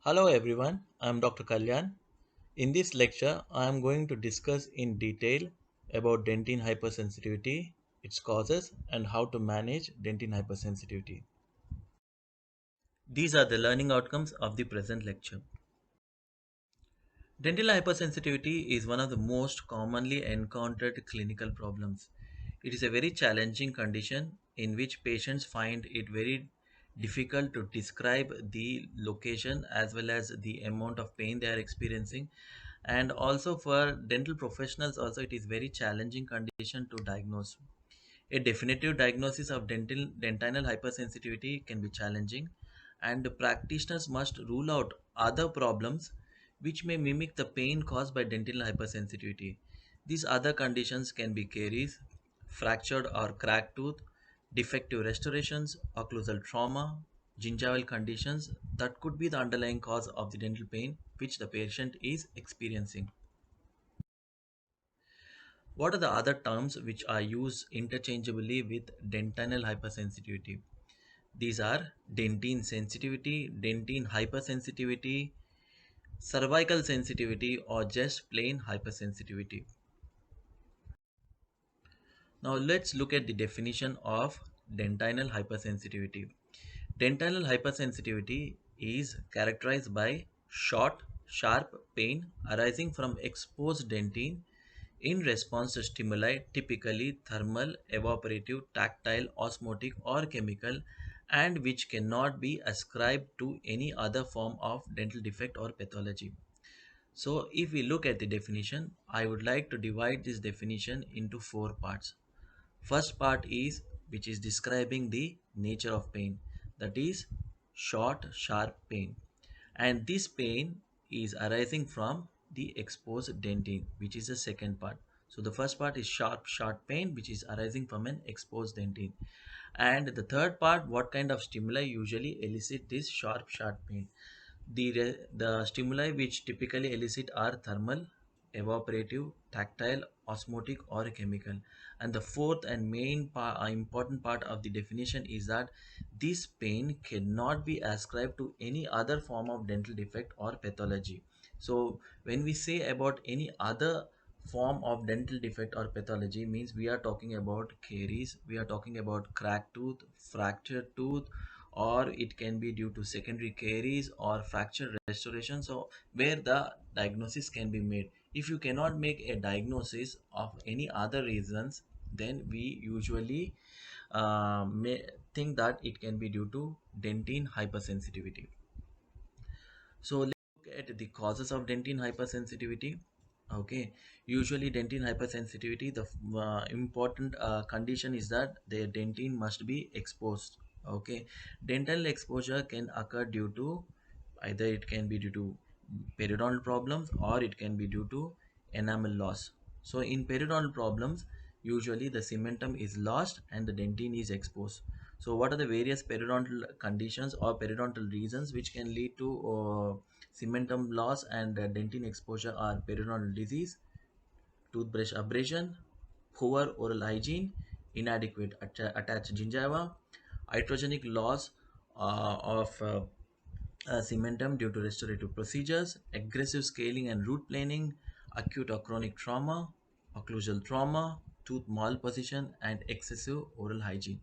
Hello everyone, I am Dr. Kalyan. In this lecture, I am going to discuss in detail about dentine hypersensitivity, its causes, and how to manage dentine hypersensitivity. These are the learning outcomes of the present lecture. Dental hypersensitivity is one of the most commonly encountered clinical problems. It is a very challenging condition in which patients find it very difficult to describe the location as well as the amount of pain they are experiencing, and also for dental professionals also it is very challenging condition to diagnose. A definitive diagnosis of dentinal hypersensitivity can be challenging, and practitioners must rule out other problems which may mimic the pain caused by dental hypersensitivity. These other conditions can be caries, fractured or cracked tooth, defective restorations, occlusal trauma, gingival conditions that could be the underlying cause of the dental pain which the patient is experiencing. What are the other terms which are used interchangeably with dentinal hypersensitivity? These are dentine sensitivity, dentine hypersensitivity, cervical sensitivity, or just plain hypersensitivity. Now let's look at the definition of dentinal hypersensitivity. Dentinal hypersensitivity is characterized by short, sharp pain arising from exposed dentine in response to stimuli, typically thermal, evaporative, tactile, osmotic, or chemical, and which cannot be ascribed to any other form of dental defect or pathology. So, if we look at the definition, I would like to divide this definition into four parts. First part is which is describing the nature of pain, that is short sharp pain, and this pain is arising from the exposed dentine, which is the second part. So the first part is sharp pain which is arising from an exposed dentine, and the third part, what kind of stimuli usually elicit this sharp pain. The stimuli which typically elicit are thermal, evaporative, tactile, osmotic, or chemical. And the fourth and important part of the definition is that this pain cannot be ascribed to any other form of dental defect or pathology. So when we say about any other form of dental defect or pathology, means we are talking about caries, we are talking about cracked tooth, fractured tooth, or it can be due to secondary caries or fracture restoration, so where the diagnosis can be made. If you cannot make a diagnosis of any other reasons, then we usually may think that it can be due to dentine hypersensitivity. So let's look at the causes of dentine hypersensitivity. Okay, usually dentine hypersensitivity, the important condition is that the dentine must be exposed. Okay, dental exposure can occur due to either it can be due to periodontal problems or it can be due to enamel loss. So in periodontal problems, usually the cementum is lost and the dentine is exposed. So what are the various periodontal conditions or periodontal reasons which can lead to cementum loss and dentine exposure are periodontal disease, toothbrush abrasion, poor oral hygiene, inadequate attached gingiva, iatrogenic loss of cementum due to restorative procedures, aggressive scaling and root planing, acute or chronic trauma, occlusal trauma, tooth malposition, and excessive oral hygiene.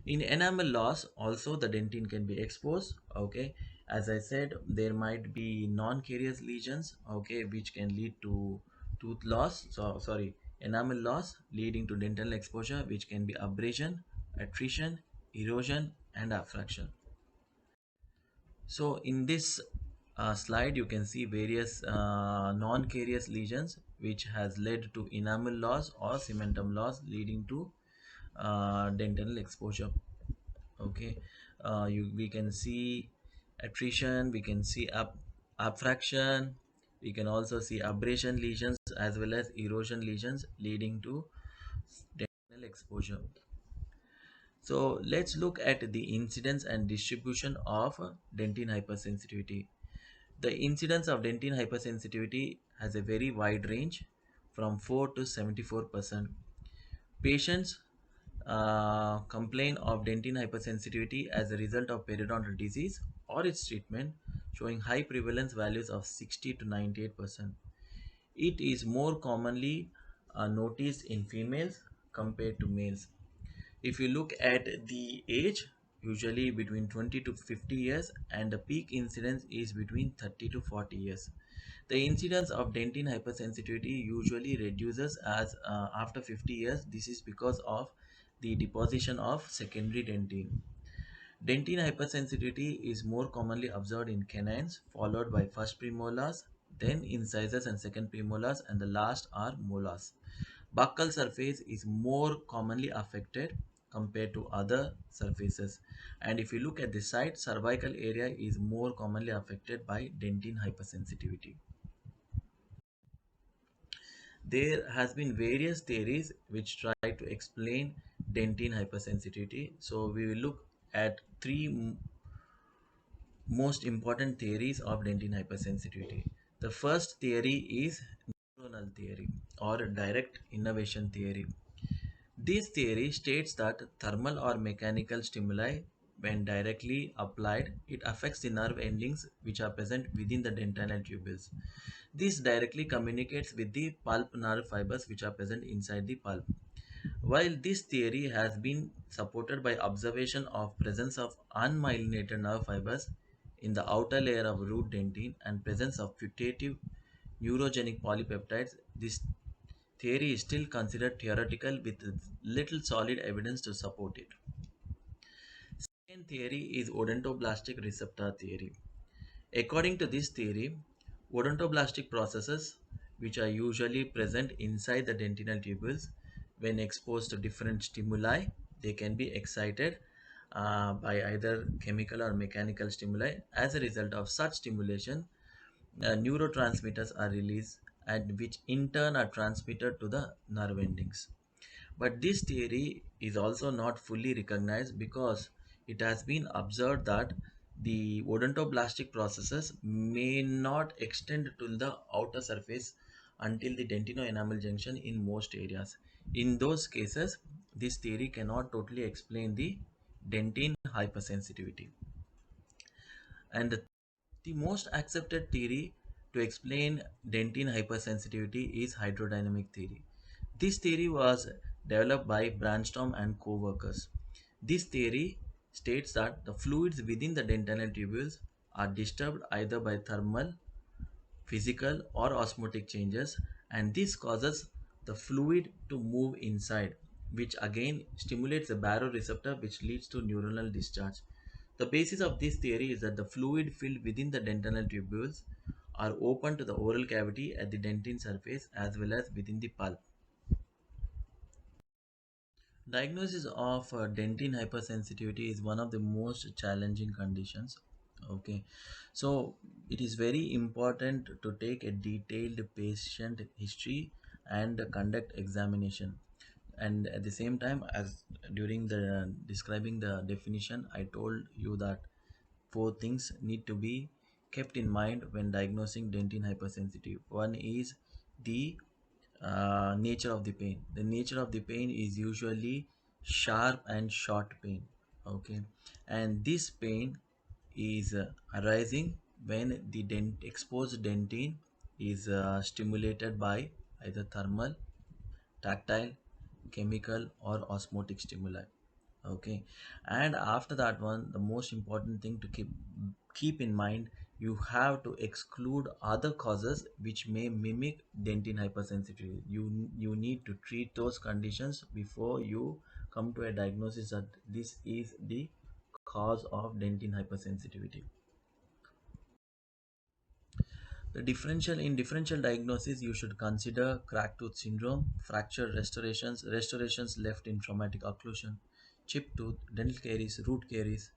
In enamel loss, also the dentine can be exposed. Okay, as I said, there might be non-carious lesions. Okay, which can lead to tooth loss. So sorry, enamel loss leading to dental exposure, which can be abrasion, attrition, erosion, and abfraction. So in this slide, you can see various non-carious lesions which has led to enamel loss or cementum loss leading to dental exposure. Okay, we can see attrition, we can see abfraction, we can also see abrasion lesions as well as erosion lesions leading to dental exposure. So let's look at the incidence and distribution of dentine hypersensitivity. The incidence of dentine hypersensitivity has a very wide range from 4 to 74%. Patients complain of dentine hypersensitivity as a result of periodontal disease or its treatment showing high prevalence values of 60 to 98%. It is more commonly noticed in females compared to males. If you look at the age, usually between 20 to 50 years, and the peak incidence is between 30 to 40 years. The incidence of dentine hypersensitivity usually reduces as after 50 years. This is because of the deposition of secondary dentine. Dentine hypersensitivity is more commonly observed in canines, followed by first premolars, then incisors and second premolars, and the last are molars. Buccal surface is more commonly affected compared to other surfaces. And if you look at the side, cervical area is more commonly affected by dentine hypersensitivity. There has been various theories which try to explain dentine hypersensitivity. So we will look at three most important theories of dentine hypersensitivity. The first theory is neuronal theory or direct innervation theory. This theory states that thermal or mechanical stimuli, when directly applied, it affects the nerve endings which are present within the dentinal tubules. This directly communicates with the pulp nerve fibers which are present inside the pulp. While this theory has been supported by observation of presence of unmyelinated nerve fibers in the outer layer of root dentine and presence of putative neurogenic polypeptides, this theory is still considered theoretical with little solid evidence to support it. Second theory is odontoblastic receptor theory. According to this theory, odontoblastic processes, which are usually present inside the dentinal tubules, when exposed to different stimuli, they can be excited by either chemical or mechanical stimuli. As a result of such stimulation, neurotransmitters are released and which in turn are transmitted to the nerve endings. But this theory is also not fully recognized because it has been observed that the odontoblastic processes may not extend to the outer surface until the dentino-enamel junction in most areas. In those cases, this theory cannot totally explain the dentine hypersensitivity. And the most accepted theory to explain dentine hypersensitivity is hydrodynamic theory. This theory was developed by Brainstorm and co-workers. This theory states that the fluids within the dentinal tubules are disturbed either by thermal, physical, or osmotic changes, and this causes the fluid to move inside, which again stimulates the baroreceptor, which leads to neuronal discharge. The basis of this theory is that the fluid filled within the dentinal tubules are open to the oral cavity at the dentine surface as well as within the pulp. Diagnosis of dentine hypersensitivity is one of the most challenging conditions. Okay, so it is very important to take a detailed patient history and conduct examination. And at the same time, as during the describing the definition, I told you that four things need to be kept in mind when diagnosing dentine hypersensitive. One is the nature of the pain. The nature of the pain is usually sharp and short pain. Okay, and this pain is arising when the exposed dentine is stimulated by either thermal, tactile, chemical, or osmotic stimuli. Okay, and after that one, the most important thing to keep in mind, you have to exclude other causes which may mimic dentine hypersensitivity. You need to treat those conditions before you come to a diagnosis that this is the cause of dentine hypersensitivity. The differential diagnosis, you should consider cracked tooth syndrome, fracture restorations left in traumatic occlusion, chipped tooth, dental caries, root caries,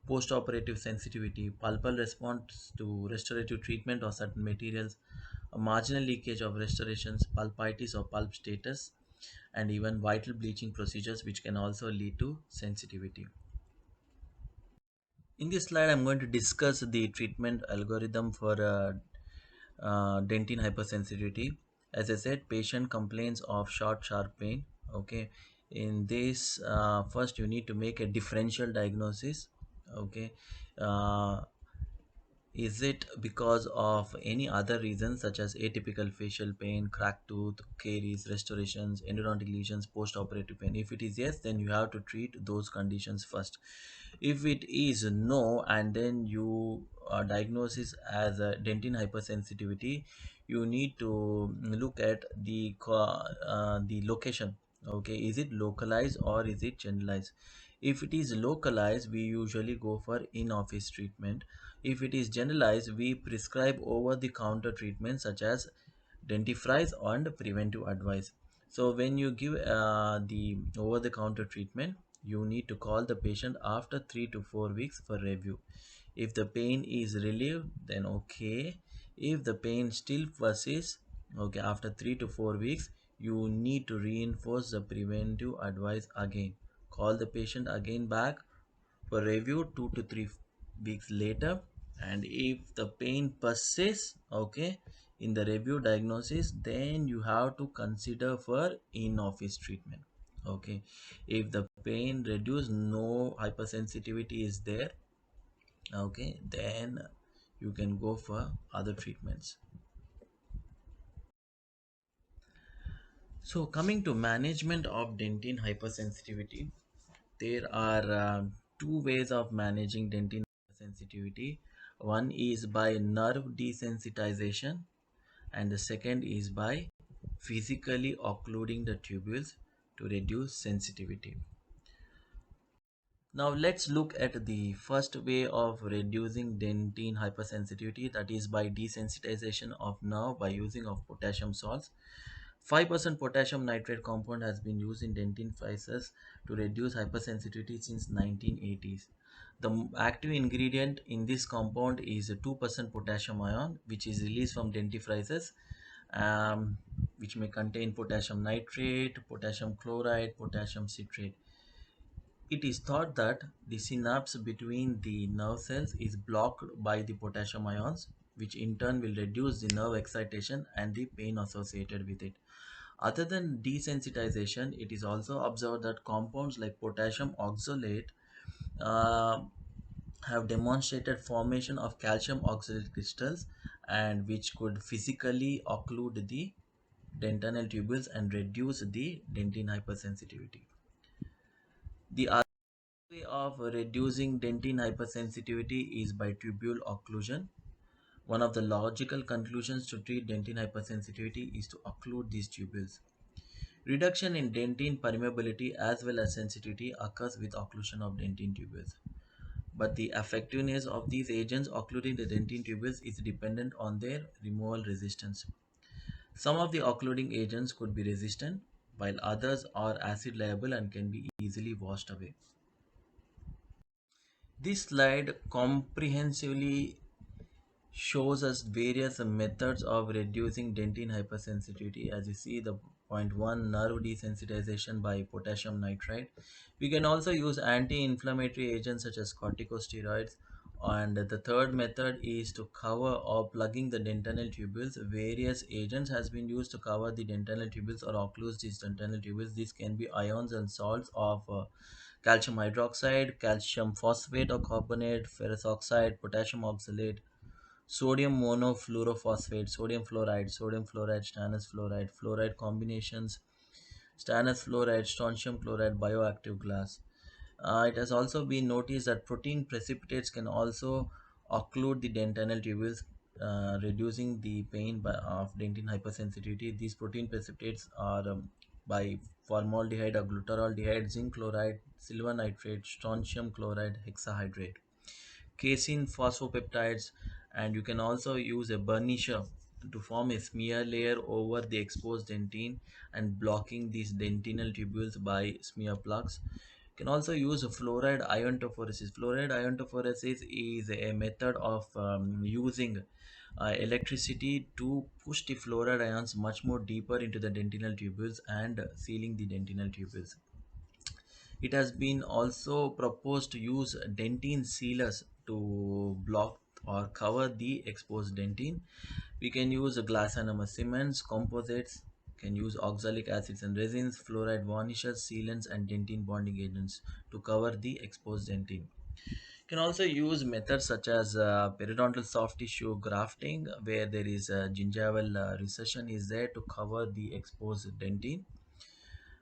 postoperative sensitivity, pulpal response to restorative treatment or certain materials, a marginal leakage of restorations, pulpitis or pulp status, and even vital bleaching procedures which can also lead to sensitivity. In this slide, I'm going to discuss the treatment algorithm for dentine hypersensitivity. As I said, patient complains of short, sharp pain. Okay, in this, first you need to make a differential diagnosis. Okay, uh, Is it because of any other reasons such as atypical facial pain, cracked tooth, caries, restorations, endodontic lesions, post-operative pain? If it is yes, then you have to treat those conditions first. If it is no, and then you diagnosis as a dentin hypersensitivity, you need to look at the location. Okay, is it localized or is it generalized? If it is localized, we usually go for in-office treatment. If it is generalized, we prescribe over-the-counter treatments such as dentifrice and preventive advice. So when you give the over-the-counter treatment, you need to call the patient after 3 to 4 weeks for review. If the pain is relieved, then okay. If the pain still persists, okay, after 3 to 4 weeks, you need to reinforce the preventive advice again. Call the patient again back for review 2 to 3 weeks later. And if the pain persists, okay, in the review diagnosis, then you have to consider for in-office treatment. Okay, if the pain reduce, no hypersensitivity is there, okay, then you can go for other treatments. So coming to management of dentin hypersensitivity, there are two ways of managing dentin hypersensitivity. One is by nerve desensitization, and the second is by physically occluding the tubules to reduce sensitivity. Now let's look at the first way of reducing dentin hypersensitivity, that is by desensitization of nerve by using of potassium salts. 5% potassium nitrate compound has been used in dentin fibers to reduce hypersensitivity since 1980s. The active ingredient in this compound is a 2% potassium ion, which is released from dentifrices, which may contain potassium nitrate, potassium chloride, potassium citrate. It is thought that the synapse between the nerve cells is blocked by the potassium ions, which in turn will reduce the nerve excitation and the pain associated with it. Other than desensitization, it is also observed that compounds like potassium oxalate uh, have demonstrated formation of calcium oxalate crystals, and which could physically occlude the dentinal tubules and reduce the dentin hypersensitivity. The other way of reducing dentin hypersensitivity is by tubule occlusion. One of the logical conclusions to treat dentin hypersensitivity is to occlude these tubules. Reduction in dentin permeability as well as sensitivity occurs with occlusion of dentin tubules. But the effectiveness of these agents occluding the dentin tubules is dependent on their removal resistance. Some of the occluding agents could be resistant, while others are acid liable and can be easily washed away. This slide comprehensively shows us various methods of reducing dentin hypersensitivity. As you see, the point one, nerve desensitization by potassium nitrite. We can also use anti-inflammatory agents such as corticosteroids. And the third method is to cover or plugging the dentinal tubules. Various agents has been used to cover the dentinal tubules or occlude these dentinal tubules. These can be ions and salts of calcium hydroxide, calcium phosphate or carbonate, ferrous oxide, potassium oxalate, sodium monofluorophosphate, sodium fluoride, stannous fluoride, fluoride combinations, stannous fluoride, strontium chloride, bioactive glass. It has also been noticed that protein precipitates can also occlude the dentinal tubules, reducing the pain of dentin hypersensitivity. These protein precipitates are by formaldehyde or glutaraldehyde, zinc chloride, silver nitrate, strontium chloride, hexahydrate, casein phosphopeptides, and you can also use a burnisher to form a smear layer over the exposed dentin and blocking these dentinal tubules by smear plugs. You can also use fluoride iontophoresis. Fluoride iontophoresis is a method of using electricity to push the fluoride ions much more deeper into the dentinal tubules and sealing the dentinal tubules. It has been also proposed to use dentin sealers to block or cover the exposed dentin. We can use glass enamel cements, composites, can use oxalic acids and resins, fluoride varnishes, sealants, and dentin bonding agents to cover the exposed dentin. Can also use methods such as periodontal soft tissue grafting, where there is a gingival recession is there to cover the exposed dentine.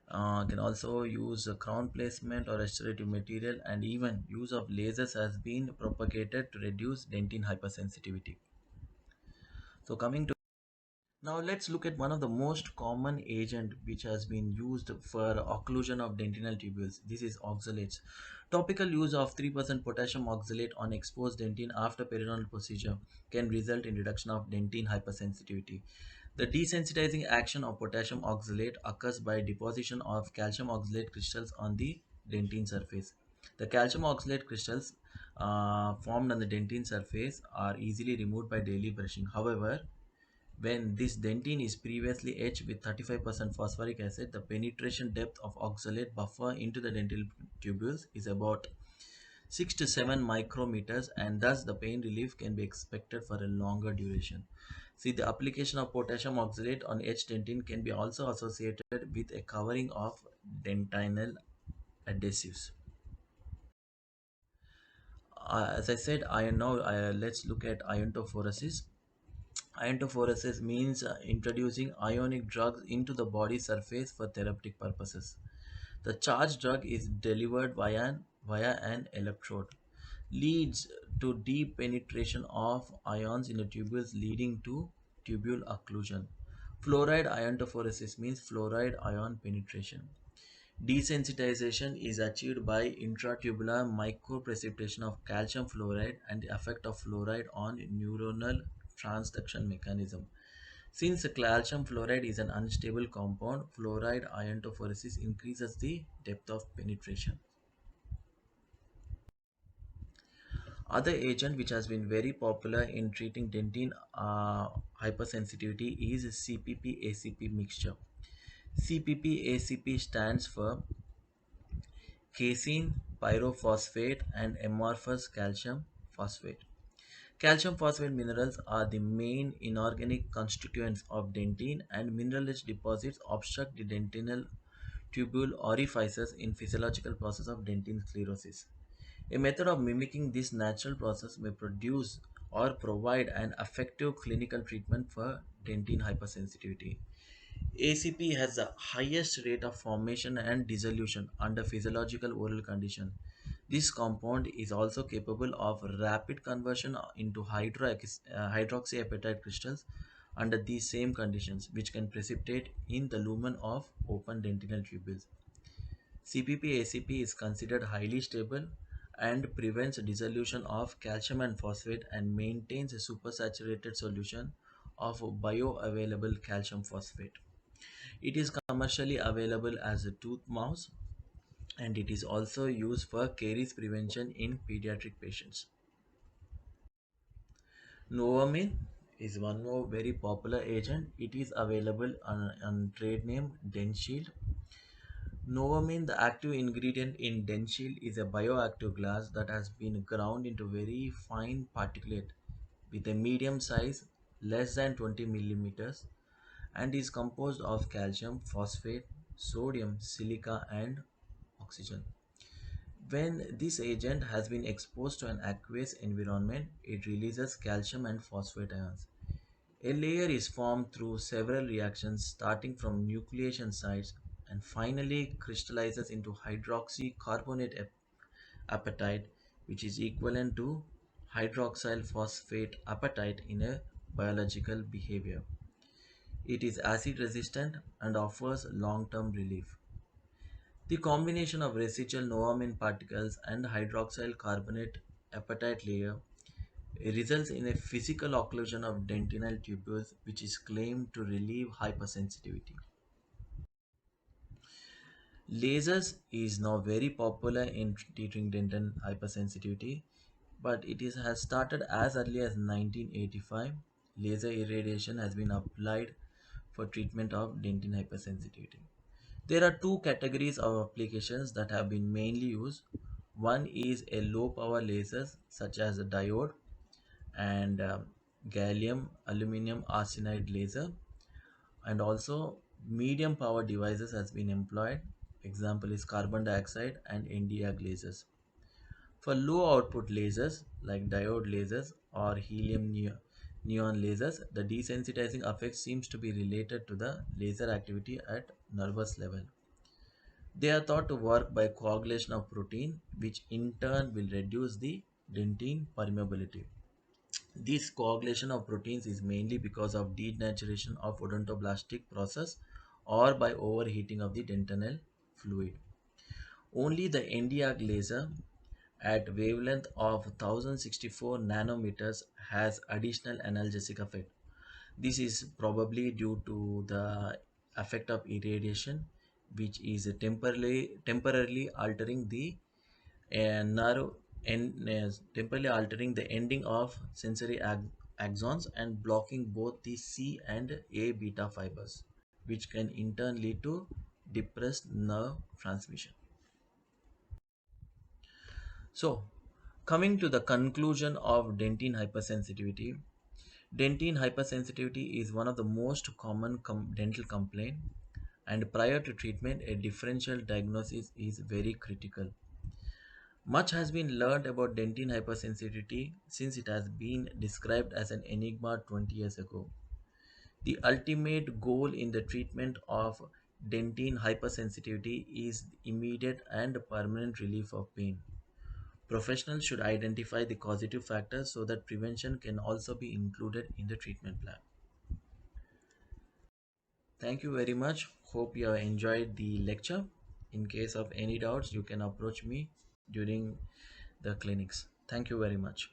Can also use a crown placement or restorative material, and even use of lasers has been propagated to reduce dentine hypersensitivity. So coming to now, let's look at one of the most common agent which has been used for occlusion of dentinal tubules. This is oxalates. Topical use of 3% potassium oxalate on exposed dentine after periodontal procedure can result in reduction of dentine hypersensitivity. The desensitizing action of potassium oxalate occurs by deposition of calcium oxalate crystals on the dentine surface. The calcium oxalate crystals formed on the dentine surface are easily removed by daily brushing. However, when this dentine is previously etched with 35% phosphoric acid, the penetration depth of oxalate buffer into the dental tubules is about 6 to 7 micrometers, and thus the pain relief can be expected for a longer duration. See, the application of potassium oxalate on etched dentine can be also associated with a covering of dentinal adhesives. As I said, iron now let's look at iontophoresis. Iontophoresis means introducing ionic drugs into the body surface for therapeutic purposes. The charged drug is delivered via an electrode, leads to deep penetration of ions in the tubules, leading to tubule occlusion. Fluoride iontophoresis means fluoride ion penetration. Desensitization is achieved by intratubular microprecipitation of calcium fluoride and the effect of fluoride on neuronal transduction mechanism. Since calcium fluoride is an unstable compound, fluoride iontophoresis increases the depth of penetration. Other agent which has been very popular in treating dentine hypersensitivity is CPP-ACP mixture. CPP-ACP stands for casein pyrophosphate and amorphous calcium phosphate. Calcium phosphate minerals are the main inorganic constituents of dentine, and mineral-rich deposits obstruct the dentinal tubule orifices in physiological process of dentine sclerosis. A method of mimicking this natural process may produce or provide an effective clinical treatment for dentine hypersensitivity. ACP has the highest rate of formation and dissolution under physiological oral condition. This compound is also capable of rapid conversion into hydroxyapatite crystals under these same conditions, which can precipitate in the lumen of open dentinal tubules. CPP-ACP is considered highly stable and prevents dissolution of calcium and phosphate and maintains a supersaturated solution of bioavailable calcium phosphate. It is commercially available as a tooth mouse, and it is also used for caries prevention in pediatric patients. Novamine is one more very popular agent. It is available on trade name DenShield. Novamine, the active ingredient in DenShield, is a bioactive glass that has been ground into very fine particulate with a medium size, less than 20 millimeters, and is composed of calcium, phosphate, sodium, silica, and oxygen. When this agent has been exposed to an aqueous environment, it releases calcium and phosphate ions. A layer is formed through several reactions starting from nucleation sites and finally crystallizes into hydroxycarbonate apatite, which is equivalent to hydroxyl phosphate apatite in a biological behavior. It is acid resistant and offers long-term relief. The combination of residual noamine particles and hydroxyl carbonate apatite layer results in a physical occlusion of dentinal tubules, which is claimed to relieve hypersensitivity. Lasers is now very popular in treating dental hypersensitivity, but has started as early as 1985. Laser irradiation has been applied for treatment of dentin hypersensitivity. There are two categories of applications that have been mainly used. One is a low power lasers such as a diode and gallium aluminum arsenide laser, and also medium power devices has been employed. Example is carbon dioxide and Nd:YAG lasers. For low output lasers like diode lasers or neon lasers, the desensitizing effect seems to be related to the laser activity at nervous level. They are thought to work by coagulation of protein, which in turn will reduce the dentin permeability. This coagulation of proteins is mainly because of denaturation of odontoblastic process or by overheating of the dentinal fluid. Only the Nd:YAG laser at wavelength of 1064 nanometers has additional analgesic effect. This is probably due to the effect of irradiation, which is temporarily altering the nerve and temporarily altering the ending of sensory axons and blocking both the C and A beta fibers, which can in turn lead to depressed nerve transmission. So, coming to the conclusion of dentin hypersensitivity, dentin hypersensitivity is one of the most common dental complaint, and prior to treatment, a differential diagnosis is very critical. Much has been learned about dentin hypersensitivity since it has been described as an enigma 20 years ago. The ultimate goal in the treatment of dentin hypersensitivity is immediate and permanent relief of pain. Professionals should identify the causative factors so that prevention can also be included in the treatment plan. Thank you very much. Hope you have enjoyed the lecture. In case of any doubts, you can approach me during the clinics. Thank you very much.